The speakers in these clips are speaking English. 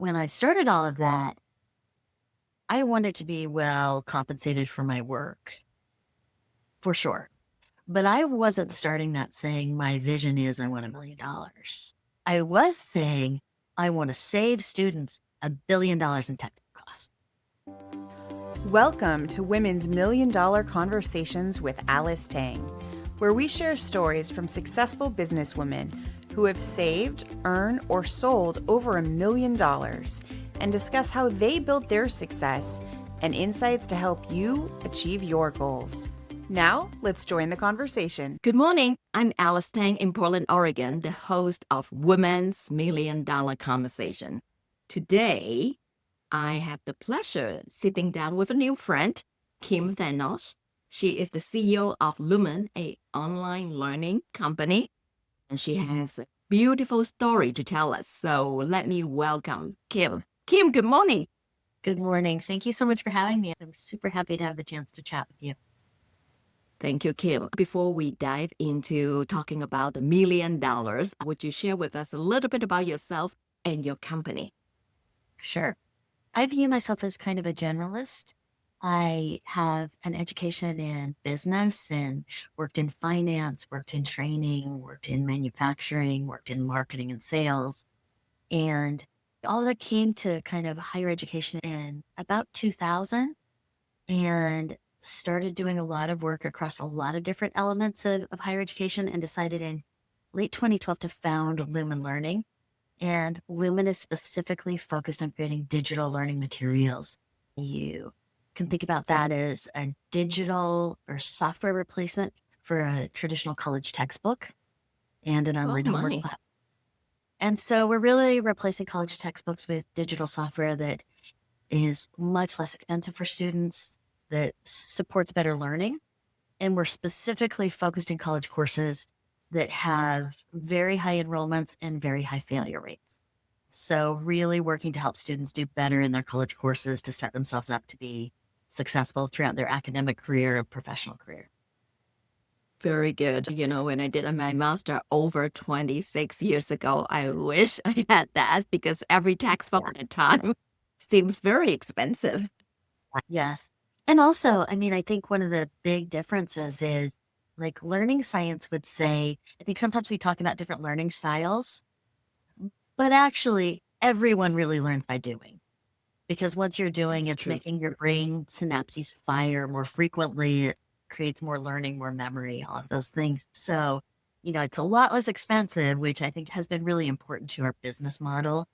when I started all of that, I wanted to be well compensated for my work, for sure. But I wasn't starting that saying my vision is I want $1 million. I was saying I want to save students $1 billion in technical costs. Welcome to Women's Million Dollar Conversations with Alice Tang, where we share stories from successful businesswomen who have saved, earned, or sold over $1 million and discuss how they built their success and insights to help you achieve your goals. Now, let's join the conversation. Good morning. I'm Alice Tang in Portland, Oregon, the host of Women's Million Dollar Conversation. Today, I have the pleasure sitting down with a new friend, Kim Thanos. She is the CEO of Lumen, a online learning company, and she has a beautiful story to tell us. So let me welcome Kim. Kim, good morning. Good morning. Thank you so much for having me. I'm super happy to have the chance to chat with you. Thank you, Kim. Before we dive into talking about $1 million, would you share with us a little bit about yourself and your company? Sure. I view myself as kind of a generalist. I have an education in business and worked in finance, worked in training, worked in manufacturing, worked in marketing and sales. And all that came to kind of higher education in about 2000 and started doing a lot of work across a lot of different elements of higher education and decided in late 2012 to found Lumen Learning. And Lumen is specifically focused on creating digital learning materials. You can think about that as a digital or software replacement for a traditional college textbook and an online homework platform. And so we're really replacing college textbooks with digital software that is much less expensive for students, that supports better learning. And we're specifically focused in college courses that have very high enrollments and very high failure rates. So really working to help students do better in their college courses to set themselves up to be successful throughout their academic career and professional career. Very good. You know, when I did my master over 26 years ago, I wish I had that because every textbook at the time seems very expensive. Yes. And also, I think one of the big differences is like learning science would say, I think sometimes we talk about different learning styles, but actually everyone really learns by doing. Because once you're doing, That's it's true. making your brain synapses fire more frequently. It creates more learning, more memory, all of those things. So, it's a lot less expensive, which I think has been really important to our business model.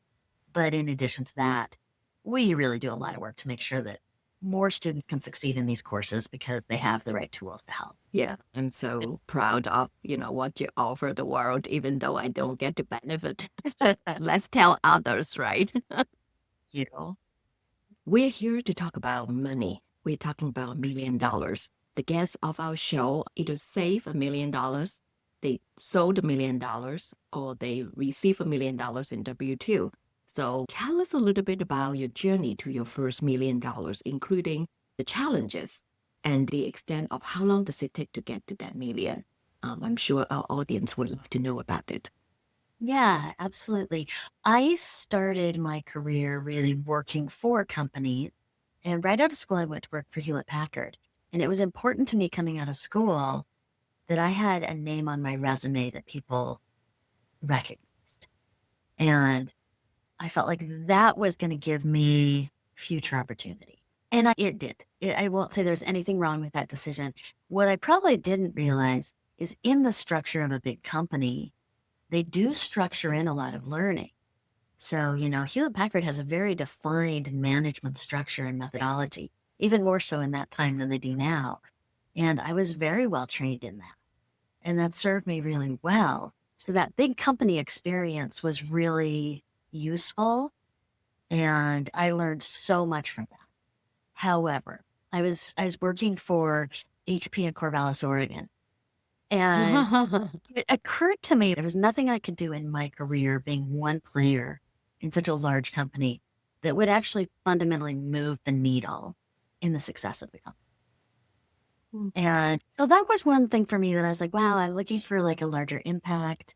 But in addition to that, we really do a lot of work to make sure that more students can succeed in these courses because they have the right tools to help. Yeah, I'm so proud of, what you offer the world, even though I don't get to benefit. Let's tell others, right? You know, We're here to talk about money. We're talking about $1 million. The guests of our show either save $1 million, they sold $1 million, or they receive $1 million in W-2. So tell us a little bit about your journey to your first $1 million, including the challenges and the extent of how long does it take to get to that million. I'm sure our audience would love to know about it. yeah, absolutely. I started my career really working for companies. And right out of school, I went to work for Hewlett Packard. And it was important to me coming out of school that I had a name on my resume that people recognized. And I felt like that was going to give me future opportunity. And it did. I won't say there's anything wrong with that decision. What I probably didn't realize is in the structure of a big company, they do structure in a lot of learning. So, Hewlett Packard has a very defined management structure and methodology, even more so in that time than they do now. And I was very well trained in that. And that served me really well. So that big company experience was really useful. And I learned so much from that. However, I was working for HP in Corvallis, Oregon. And it occurred to me there was nothing I could do in my career being one player in such a large company that would actually fundamentally move the needle in the success of the company. And so that was one thing for me that I was like, wow, I'm looking for like a larger impact.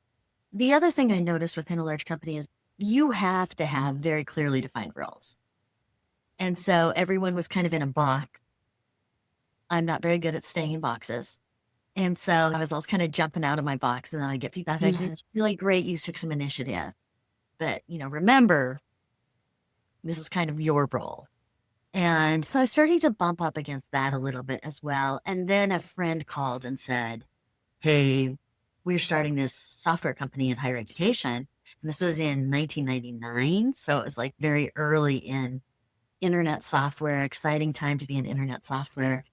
The other thing I noticed within a large company is you have to have very clearly defined roles. And so everyone was kind of in a box. I'm not very good at staying in boxes. And so I was always kind of jumping out of my box, and then I'd get feedback like, it's really great. You took some initiative. But, remember, this is kind of your role. And so I was starting to bump up against that a little bit as well. And then a friend called and said, hey, we're starting this software company in higher education. And this was in 1999. So it was like very early in internet software, exciting time to be in internet software.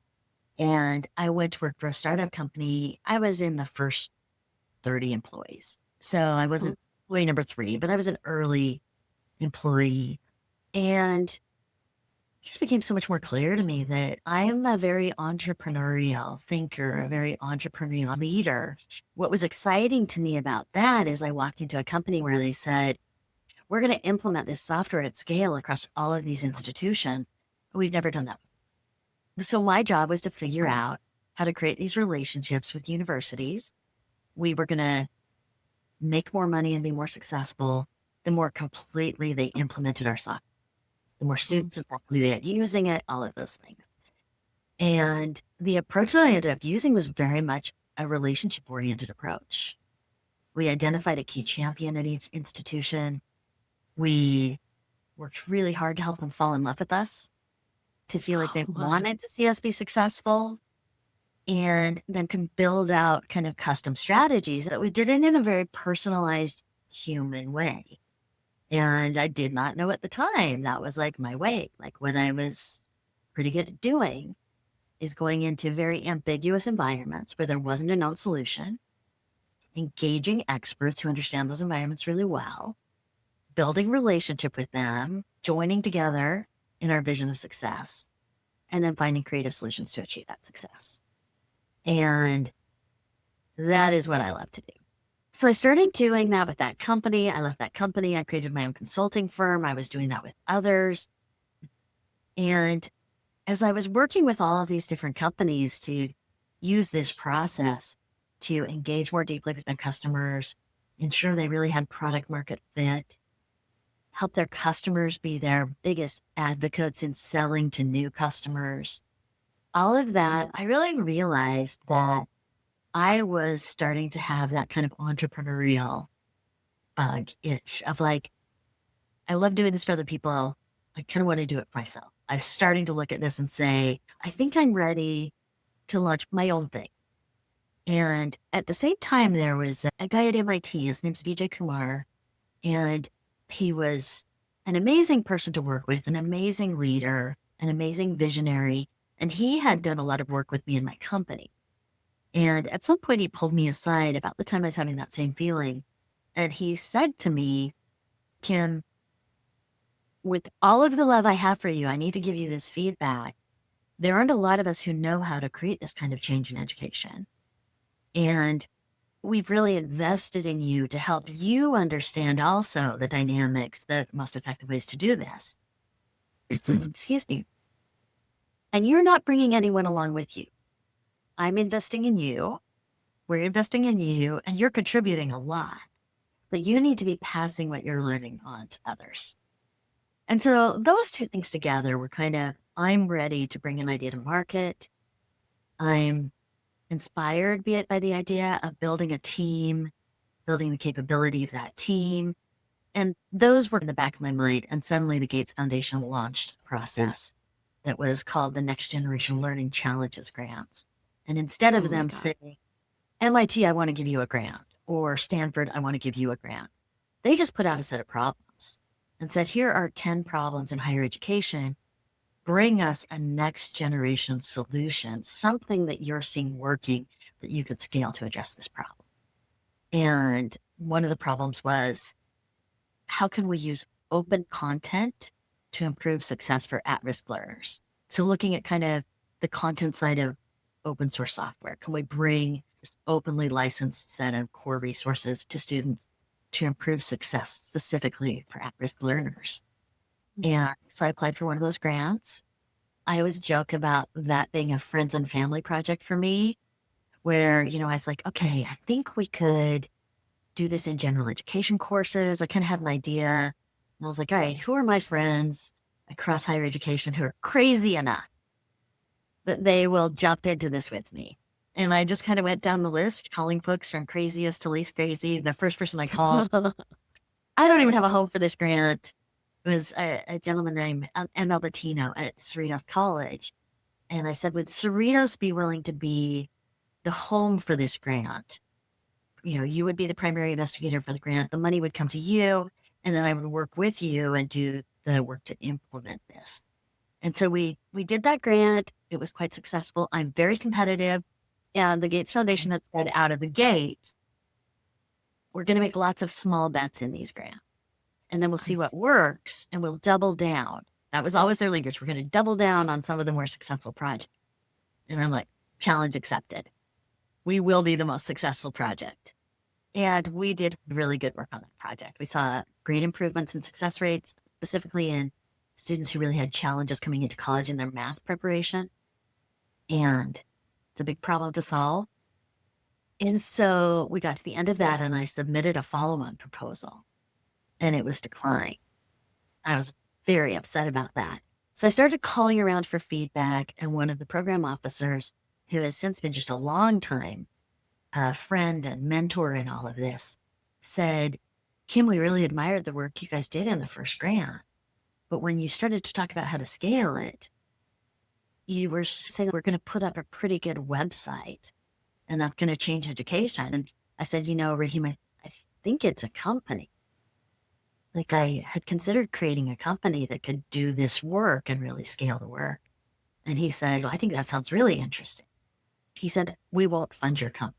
And I went to work for a startup company. I was in the first 30 employees. So I wasn't employee number 3, but I was an early employee. And it just became so much more clear to me that I am a very entrepreneurial thinker, a very entrepreneurial leader. What was exciting to me about that is I walked into a company where they said, we're going to implement this software at scale across all of these institutions. We've never done that. So my job was to figure out how to create these relationships with universities. We were going to make more money and be more successful the more completely they implemented our software, the more students and faculty they had using it, all of those things. And the approach that I ended up using was very much a relationship-oriented approach. We identified a key champion at each institution. We worked really hard to help them fall in love with us, to feel like they wanted to see us be successful, and then to build out kind of custom strategies that we did it in a very personalized human way. And I did not know at the time that was like my way. Like what I was pretty good at doing is going into very ambiguous environments where there wasn't a known solution, engaging experts who understand those environments really well, building relationship with them, joining together in our vision of success, and then finding creative solutions to achieve that success. And that is what I love to do. So I started doing that with that company. I left that company. I created my own consulting firm. I was doing that with others. And as I was working with all of these different companies to use this process to engage more deeply with their customers, ensure they really had product market fit, help their customers be their biggest advocates in selling to new customers, all of that, I really realized that I was starting to have that kind of entrepreneurial bug itch of like, I love doing this for other people. I kind of want to do it for myself. I was starting to look at this and say, I think I'm ready to launch my own thing. And at the same time, there was a guy at MIT, his name's Vijay Kumar, and he was an amazing person to work with, an amazing leader, an amazing visionary. And he had done a lot of work with me in my company. And at some point, he pulled me aside about the time I was having that same feeling. And he said to me, Kim, with all of the love I have for you, I need to give you this feedback. There aren't a lot of us who know how to create this kind of change in education. And we've really invested in you to help you understand also the dynamics, the most effective ways to do this. Excuse me. And you're not bringing anyone along with you. I'm investing in you. We're investing in you, and you're contributing a lot. But you need to be passing what you're learning on to others. And so those two things together were kind of, I'm ready to bring an idea to market. I'm inspired by the idea of building a team, building the capability of that team. And those were in the back of my mind. And suddenly the Gates Foundation launched a process that was called the Next Generation Learning Challenges Grants. And instead of them saying, MIT, I want to give you a grant, or Stanford, I want to give you a grant, they just put out a set of problems and said, here are 10 problems in higher education. Bring us a next generation solution, something that you're seeing working that you could scale to address this problem. And one of the problems was, how can we use open content to improve success for at-risk learners? So looking at kind of the content side of open source software, can we bring this openly licensed set of core resources to students to improve success specifically for at-risk learners? And so I applied for one of those grants. I always joke about that being a friends and family project for me, where, I was like, okay, I think we could do this in general education courses. I kind of had an idea. And I was like, all right, who are my friends across higher education who are crazy enough that they will jump into this with me? And I just kind of went down the list, calling folks from craziest to least crazy. The first person I called, I don't even have a home for this grant, was a gentleman named ML Latino at Cerritos College. And I said, would Cerritos be willing to be the home for this grant? You would be the primary investigator for the grant. The money would come to you, and then I would work with you and do the work to implement this. And so we did that grant. It was quite successful. I'm very competitive. And the Gates Foundation had said out of the gate, we're going to make lots of small bets in these grants. And then we'll see what works and we'll double down. That was always their language. We're going to double down on some of the more successful projects. And I'm like, challenge accepted. We will be the most successful project. And we did really good work on that project. We saw great improvements in success rates, specifically in students who really had challenges coming into college in their math preparation. And it's a big problem to solve. And so we got to the end of that and I submitted a follow-on proposal and it was declined. I was very upset about that. So I started calling around for feedback, and one of the program officers, who has since been just a long time friend and mentor in all of this, said, Kim, we really admired the work you guys did in the first grant. But when you started to talk about how to scale it, you were saying we're going to put up a pretty good website and that's going to change education. And I said, Raheem, I think it's a company. Like I had considered creating a company that could do this work and really scale the work. And he said, well, I think that sounds really interesting. He said, we won't fund your company.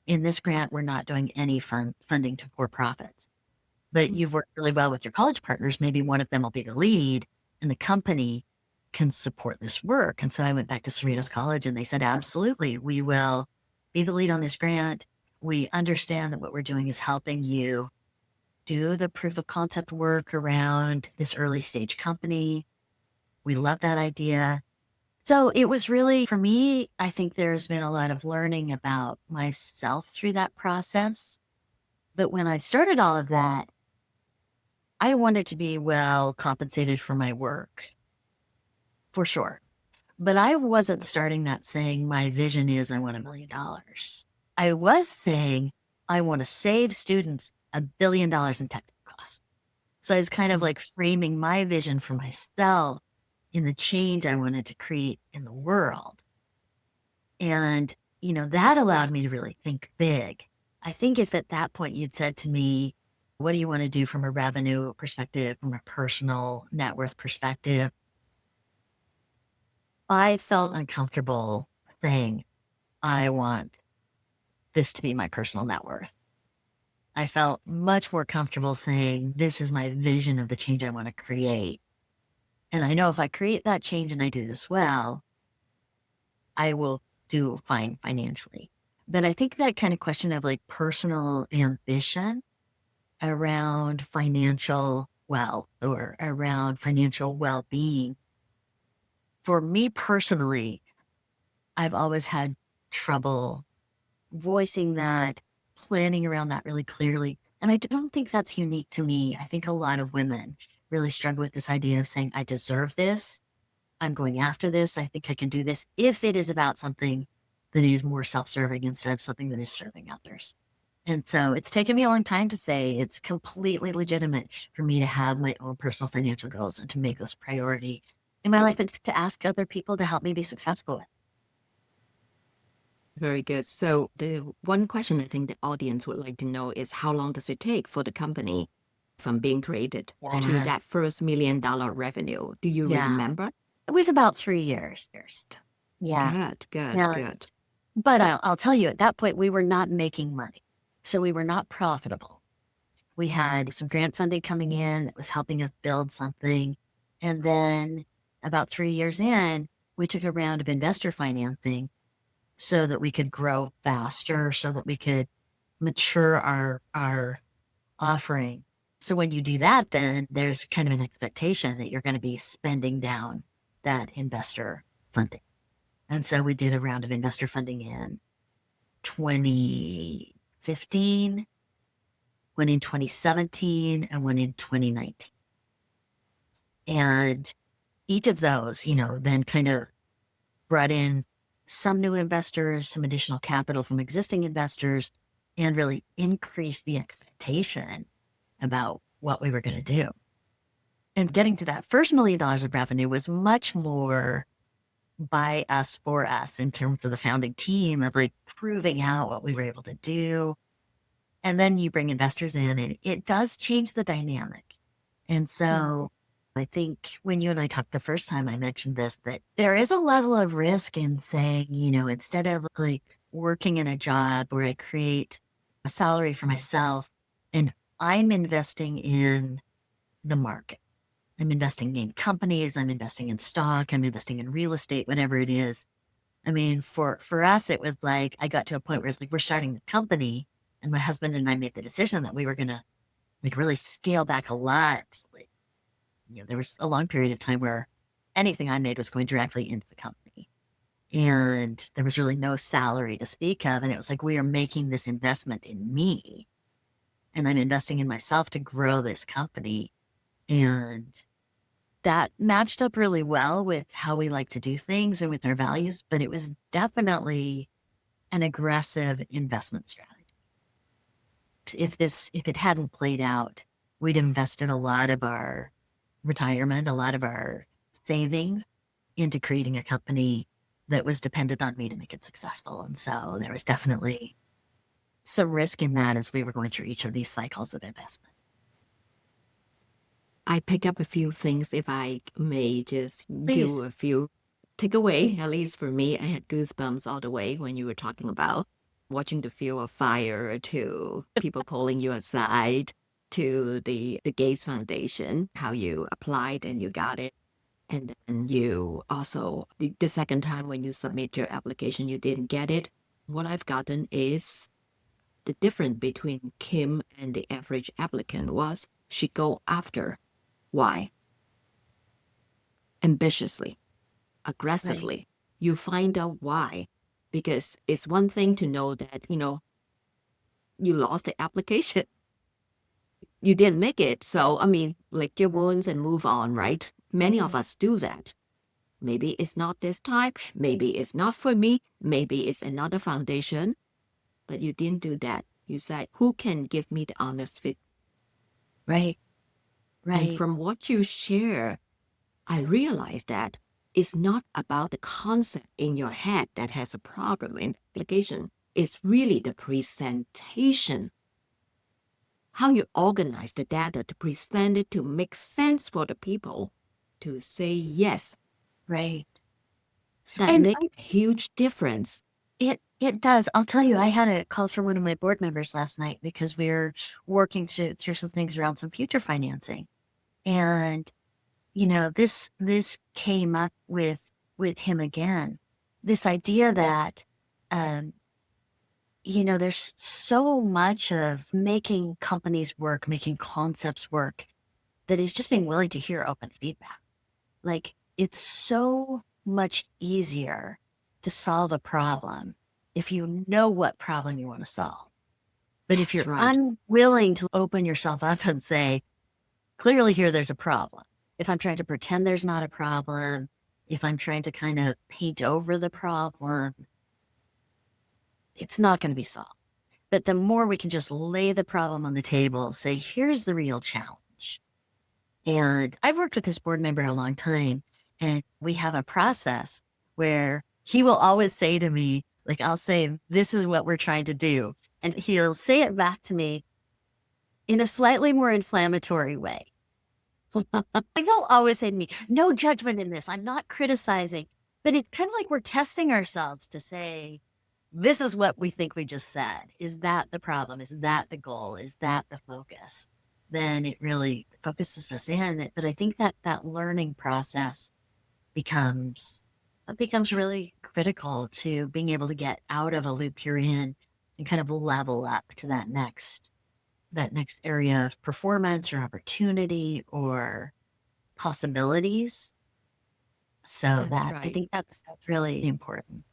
In this grant, we're not doing any funding to for-profits. But you've worked really well with your college partners. Maybe one of them will be the lead and the company can support this work. And so I went back to Cerritos College and they said, absolutely, we will be the lead on this grant. We understand that what we're doing is helping you do the proof of concept work around this early stage company. We love that idea. So it was really, for me, I think there's been a lot of learning about myself through that process. But when I started all of that, I wanted to be well compensated for my work, for sure. But I wasn't starting that saying my vision is I want $1 million. I was saying I want to save students $1 billion in technical costs. So I was kind of like framing my vision for myself in the change I wanted to create in the world. And, that allowed me to really think big. I think if at that point you'd said to me, what do you want to do from a revenue perspective, from a personal net worth perspective? I felt uncomfortable saying, I want this to be my personal net worth. I felt much more comfortable saying, this is my vision of the change I want to create. And I know if I create that change and I do this well, I will do fine financially. But I think that kind of question of like personal ambition around financial wealth or around financial well-being, for me personally, I've always had trouble voicing that, planning around that really clearly. And I don't think that's unique to me. I think a lot of women really struggle with this idea of saying, I deserve this. I'm going after this. I think I can do this if it is about something that is more self-serving instead of something that is serving others. And so it's taken me a long time to say it's completely legitimate for me to have my own personal financial goals and to make this a priority in my life and to ask other people to help me be successful with. Very good. So the one question I think the audience would like to know is how long does it take for the company from being created to that first $1 million revenue? Do you remember? It was about 3 years. Yeah. Good. But I'll tell you, at that point, we were not making money. So we were not profitable. We had some grant funding coming in that was helping us build something. And then about 3 years in, we took a round of investor financing so that we could grow faster, so that we could mature our offering. So when you do that, then there's kind of an expectation that you're going to be spending down that investor funding. And so we did a round of investor funding in 2015. one in 2017, and one in 2019. And each of those, then kind of brought in some new investors, some additional capital from existing investors, and really increased the expectation about what we were going to do. And getting to that first $1 million of revenue was much more by us for us in terms of the founding team of like proving out what we were able to do. And then you bring investors in, and it does change the dynamic. And so I think when you and I talked the first time, I mentioned this, that there is a level of risk in saying, instead of like working in a job where I create a salary for myself and I'm investing in the market, I'm investing in companies, I'm investing in stock, I'm investing in real estate, whatever it is. I mean, for us, it was like I got to a point where it's like we're starting the company, and my husband and I made the decision that we were going to like really scale back a lot. Like, there was a long period of time where anything I made was going directly into the company. And there was really no salary to speak of. And it was like, we are making this investment in me, and I'm investing in myself to grow this company. And that matched up really well with how we like to do things and with our values. But it was definitely an aggressive investment strategy. If it hadn't played out, we'd invested a lot of our retirement, a lot of our savings into creating a company that was dependent on me to make it successful. And so there was definitely some risk in that as we were going through each of these cycles of investment. I pick up a few things if I may just Please. do a few takeaway. At least for me, I had goosebumps all the way when you were talking about watching the field of fire to people pulling you aside to the Gates Foundation, how you applied and you got it. And then you also, the second time when you submit your application, you didn't get it. What I've gotten is the difference between Kim and the average applicant was she go after why? Ambitiously, Right. aggressively. You find out why. Because it's one thing to know that, you lost the application. You didn't make it. So, I mean, lick your wounds and move on, right? Many of us do that. Maybe it's not this time. Maybe it's not for me. Maybe it's another foundation. But you didn't do that. You said, who can give me the honest fit? Right. And Right. from what you share, I realized that it's not about the concept in your head that has a problem in application. It's really the presentation. How you organize the data to present it to make sense for the people to say yes. Right. That And make a huge difference. it does. I'll tell you, I had a call from one of my board members last night because we are working through some things around some future financing. And this came up with him again. This idea that um, there's so much of making companies work, making concepts work, that is just being willing to hear open feedback. Like, it's so much easier to solve a problem if you know what problem you want to solve. But if That's you're right. unwilling to open yourself up and say, clearly here there's a problem. If I'm trying to pretend there's not a problem, if I'm trying to kind of paint over the problem, it's not going to be solved. But the more we can just lay the problem on the table, say, here's the real challenge. And I've worked with this board member a long time, and we have a process where he will always say to me, like, I'll say, this is what we're trying to do. And he'll say it back to me in a slightly more inflammatory way. Like, he'll always say to me, no judgment in this. I'm not criticizing. But it's kind of like we're testing ourselves to say, this is what we think we just said. Is that the problem? Is that the goal? Is that the focus? Then it really focuses us in. But I think that learning process becomes really critical to being able to get out of a loop you're in and kind of level up to that next area of performance or opportunity or possibilities. So That's that I right. think that's really important.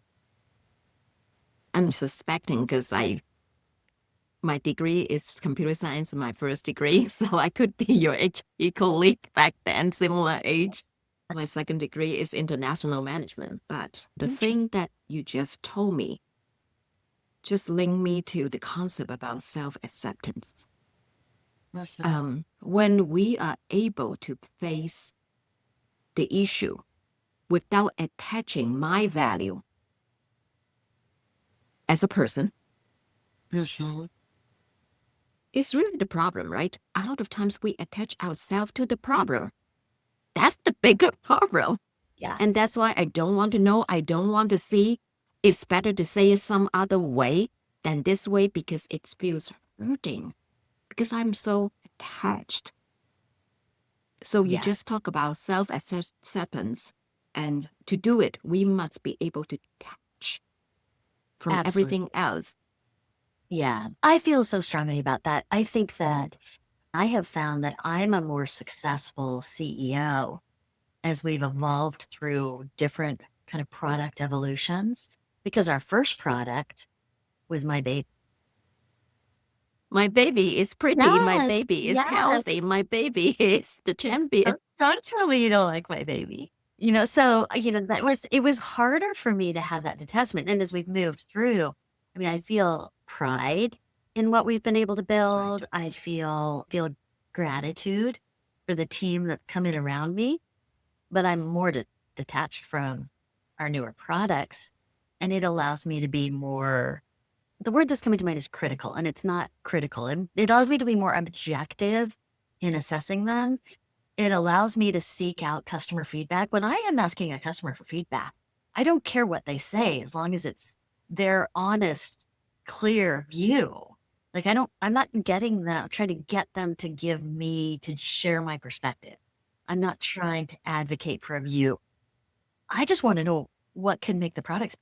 I'm suspecting because I My degree is computer science, my first degree, so I could be your colleague back then, similar age. My That's second degree is international management, but the thing interesting. that you just told me just linked me to the concept about self-acceptance. When we are able to face the issue without attaching my value as a person, Mhm. it's really the problem, right? A lot of times we attach ourselves to the problem. That's the bigger problem. And Yes. that's why I don't want to know. I don't want to see. It's better to say it some other way than this way because it feels hurting because I'm so attached. So you Yeah. just talk about self-acceptance. And to do it, we must be able to detach from Absolutely. everything else. Yeah. I feel so strongly about that. I think that I have found that I'm a more successful CEO as we've evolved through different kind of product evolutions because our first product was my baby. My baby is pretty. My Yes. baby is healthy. Yes. My baby is the champion. Don't tell me you don't like my baby. It was harder for me to have that detachment. And as we've moved through, I mean, I feel pride in what we've been able to That's right. build. I feel gratitude for the team that's coming around me, but I'm more detached from our newer products. And it allows me to be more, the word that's coming to mind is critical, and it's not critical. And it allows me to be more objective in assessing them. It allows me to seek out customer feedback. When I am asking a customer for feedback, I don't care what they say as long as it's their honest, clear view. Like I'm not getting them, trying to get them to give me, to share my perspective. I'm not trying to advocate for a view. I just want to know what can make the products,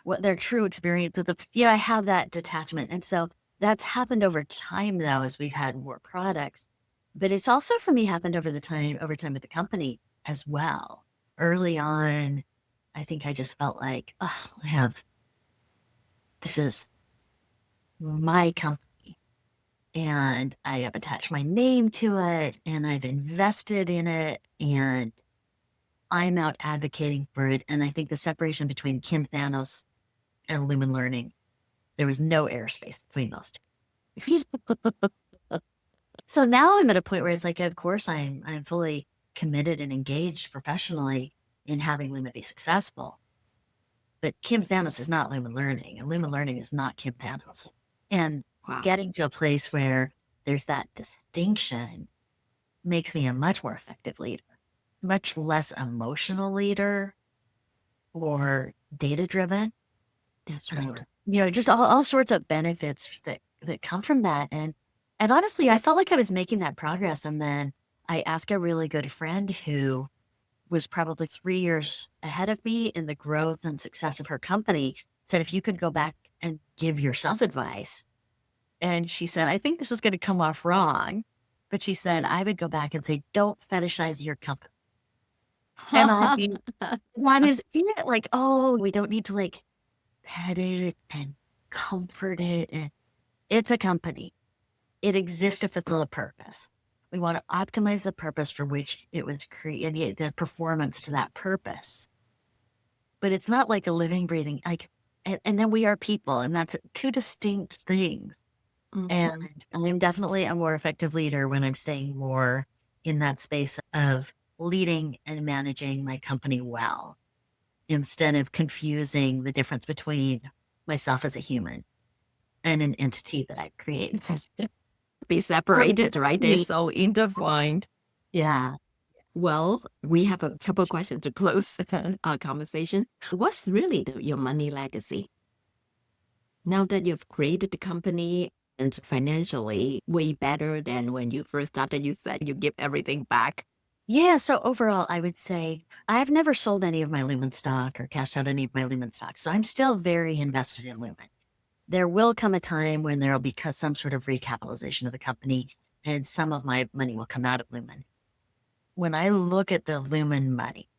what their true experience of I have that detachment. And so that's happened over time though, as we've had more products. But it's also for me happened over time with the company as well. Early on, I think I just felt like, oh, this is my company. And I have attached my name to it and I've invested in it and I'm out advocating for it. And I think the separation between Kim Thanos and Lumen Learning, there was no airspace between those two. So now I'm at a point where it's like, of course, I'm fully committed and engaged professionally in having Lumen be successful. But Kim Thanos is not Lumen Learning, and Lumen Learning is not Kim Thanos. And Wow. getting to a place where there's that distinction makes me a much more effective leader, much less emotional leader or data driven. That's right. Just all sorts of benefits that come from that. And honestly, I felt like I was making that progress. And then I asked a really good friend who was probably 3 years ahead of me in the growth and success of her company, said, if you could go back and give yourself advice. And she said, I think this is going to come off wrong. But she said, I would go back and say, don't fetishize your company. And I mean, that is it. Like, oh, we don't need to like pet it and comfort it. And it's a company. It exists to fulfill a purpose. We want to optimize the purpose for which it was created, the performance to that purpose. But it's not like a living, breathing, like, and then we are people, and that's two distinct things. And Mhm. I'm definitely a more effective leader when I'm staying more in that space of leading and managing my company well, instead of confusing the difference between myself as a human and an entity that I've created. Be separated, That's right? They're me. so intertwined. Yeah. Well, we have a couple questions to close our conversation. What's really your money legacy? Now that you've created the company and financially way better than when you first started, you said you give everything back. Yeah. So overall, I would say I've never sold any of my Lumen stock or cashed out any of my Lumen stock. So I'm still very invested in Lumen. There will come a time when there will be some sort of recapitalization of the company and some of my money will come out of Lumen. When I look at the Lumen money,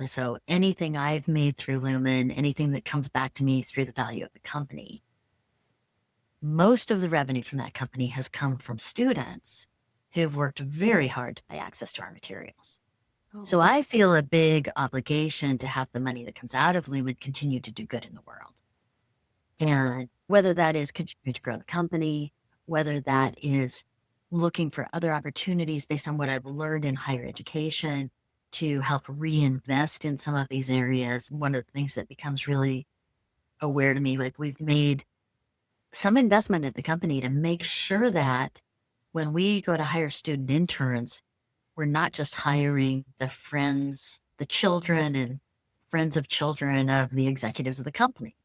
so anything I've made through Lumen, anything that comes back to me through the value of the company, Most of the revenue from that company has come from students who've worked very hard to buy access to our materials. Oh, So I that's feel a big obligation to have the money that comes out of Lumen continue to do good in the world. And whether that is continuing to grow the company, whether that is looking for other opportunities based on what I've learned in higher education to help reinvest in some of these areas. One of the things that becomes really aware to me, like we've made some investment at the company to make sure that when we go to hire student interns, we're not just hiring the friends, the children and friends of children of the executives of the company.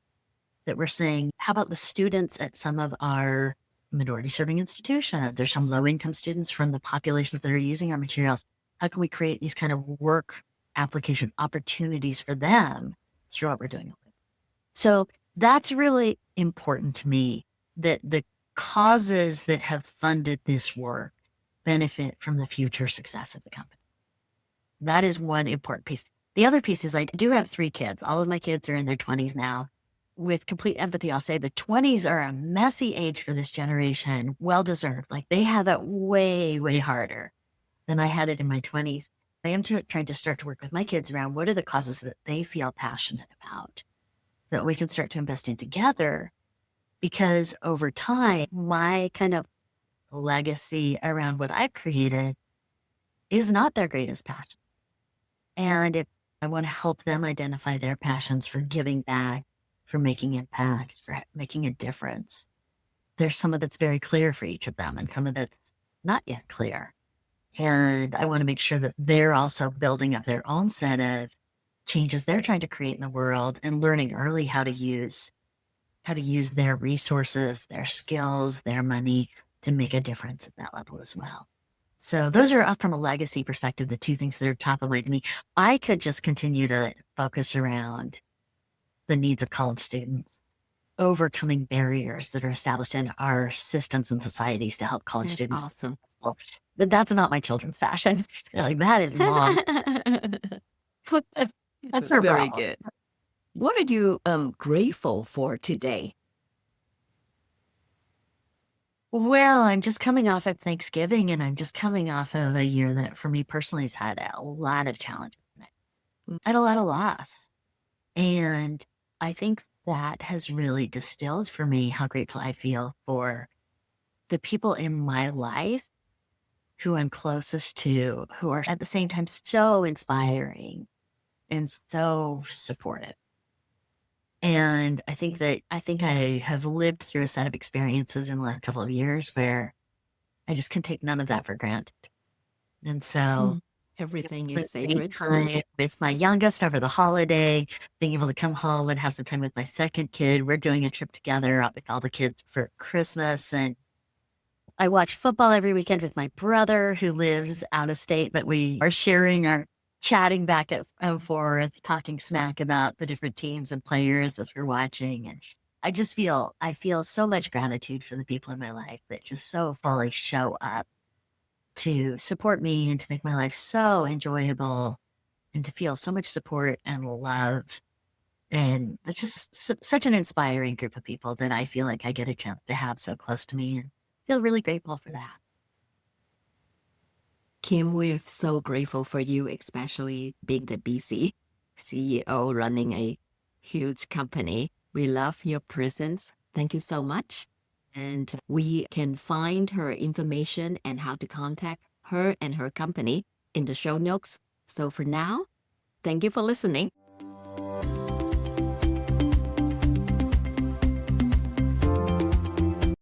That we're saying, how about the students at some of our minority serving institutions? There's some low income students from the populations that are using our materials. How can we create these kind of work application opportunities for them through what we're doing? So that's really important to me that the causes that have funded this work benefit from the future success of the company. That is one important piece. The other piece is I do have 3 kids. All of my kids are in their 20s now. With complete empathy, I'll say the 20s are a messy age for this generation, well deserved. Like they have it way, way harder than I had it in my 20s. I am trying to start to work with my kids around what are the causes that they feel passionate about that we can start to invest in together. Because over time, my kind of legacy around what I've created is not their greatest passion. And if I want to help them identify their passions for giving back, for making impact, for making a difference, there's some of that's very clear for each of them and some of that's not yet clear. And I want to make sure that they're also building up their own set of changes they're trying to create in the world and learning early how to use their resources, their skills, their money to make a difference at that level as well. So those are up from a legacy perspective, the 2 things that are top of mind to me. I could just continue to focus around the needs of college students, overcoming barriers that are established in our systems and societies to help college that's students. awesome. Well, but that's not my children's fashion. They're like, that is mom. That's her Very problem. good. What are you grateful for today? Well, I'm just coming off of Thanksgiving and I'm just coming off of a year that for me personally has had a lot of challenges. I had a lot of loss. And I think that has really distilled for me how grateful I feel for the people in my life who I'm closest to, who are at the same time so inspiring and so supportive. And I think I have lived through a set of experiences in the last couple of years where I just can take none of that for granted. And so Everything the is great sacred. time with my youngest over the holiday, being able to come home and have some time with my second kid. We're doing a trip together out with all the kids for Christmas. And I watch football every weekend with my brother who lives out of state, but we are sharing our chatting back and forth, talking smack about the different teams and players as we're watching. And I feel so much gratitude for the people in my life that just so fully show up to support me and to make my life so enjoyable and to feel so much support and love. And it's just such an inspiring group of people that I feel like I get a chance to have so close to me and feel really grateful for that. Kim, we're so grateful for you, especially being the busy CEO running a huge company. We love your presence. Thank you so much. And we can find her information and how to contact her and her company in the show notes. So for now, thank you for listening.